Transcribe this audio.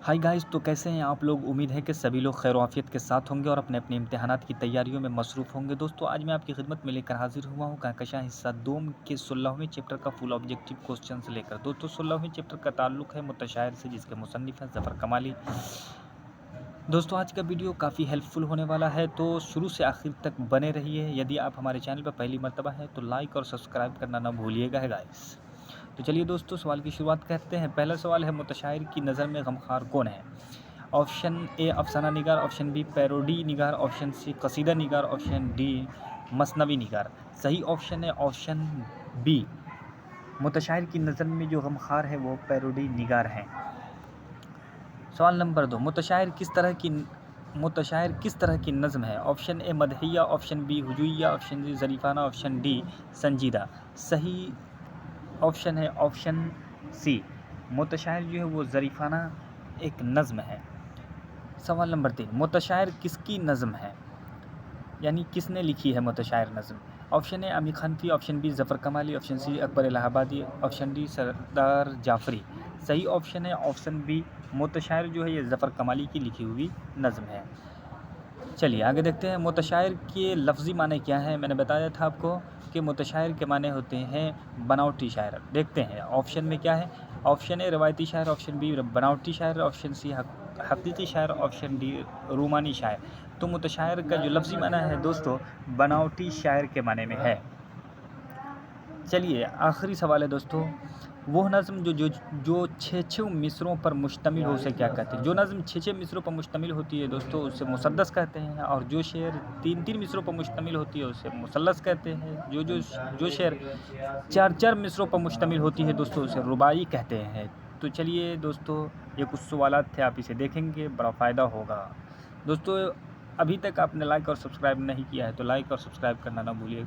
Hi guys, तो कैसे हैं आप लोग। उम्मीद है कि सभी लोग खैर आफियत के साथ होंगे और अपने अपने इम्तिहानात की तैयारियों में मसरूफ़ होंगे। दोस्तों, आज मैं आपकी खिदमत में लेकर हाजिर हुआ हूँ कहकशां हिस्सा 2 के 16वें चैप्टर का फुल ऑब्जेक्टिव क्वेश्चन से लेकर। दोस्तों, 16वें चैप्टर का ताल्लुक़ है मुतशायर से, जिसके मुसन्निफ़ हैं ज़फ़र कमाली। दोस्तों, आज का वीडियो काफ़ी हेल्पफुल होने वाला है, तो शुरू से आखिर तक बने रहिए। यदि आप हमारे चैनल पर पहली मर्तबा हैं तो लाइक और सब्सक्राइब करना ना भूलिएगा गाइस। तो चलिए दोस्तों, सवाल की शुरुआत करते हैं। पहला सवाल है, मुतशायर की नज़र में गमख़ार कौन है? ऑप्शन ए अफसाना निगार, ऑप्शन बी पैरोडी निगार, ऑप्शन सी कसीदा निगार, ऑप्शन डी मसनवी निगार। सही ऑप्शन है ऑप्शन बी। मुतशायर की नज़र में जो गमख़ार है वो पैरोडी निगार हैं। सवाल नंबर 2, मुतशायर किस तरह की नज़म है? ऑप्शन ए मदहिया, ऑप्शन बी हुजूइया, ऑप्शन सी ज़रीफ़ाना, ऑप्शन डी संजीदा। सही ऑप्शन है ऑप्शन सी। मुतशायर जो है वो ज़रीफ़ाना एक नज़म है। सवाल नंबर 3, मुतशायर किसकी नज़म है, यानी किसने लिखी है मुतशायर नज़म? Option A Amir Khanvi, option B Zafar Kamali, option C Akbar Allahabadi, option D Sardar Jafri. सही ऑप्शन है ऑप्शन बी। मुतशायर जो है ये ज़फ़र कमाली की लिखी हुई नज़म है। चलिए आगे देखते हैं, मुतशायर के लफ्ज़ी माने क्या हैं। मैंने बताया था आपको कि मुतशायर के माने होते हैं बनावटी शायर। देखते हैं ऑप्शन में क्या है। ऑप्शन ए रवायती शायर, ऑप्शन बी बनावटी शायर, ऑप्शन सी हकीकी शायर, ऑप्शन डी रूमानी शायर। तो मुतशायर का जो लफ्ज़ी माना है दोस्तों, बनावटी शायर के माने में है। चलिए आखिरी सवाल है दोस्तों, वो नज़म जो 6 मिसरों पर मुश्तमिल हो उसे क्या कहते हैं? जो नज़म 6 मिसरों पर मुश्तमिल होती है दोस्तों उसे मुसद्दस कहते हैं, और जो शेर 3 मिसरों पर मुश्तमिल होती है उसे मुसल्लस कहते हैं। जो शेर 4 मिसरों पर मुश्तमिल होती है दोस्तों उसे रुबाई कहते हैं। तो चलिए दोस्तों, ये कुछ सवालात थे, आप इसे देखेंगे बड़ा फ़ायदा होगा। दोस्तों, अभी तक आपने लाइक और सब्सक्राइब नहीं किया है तो लाइक और सब्सक्राइब करना ना भूलिएगा।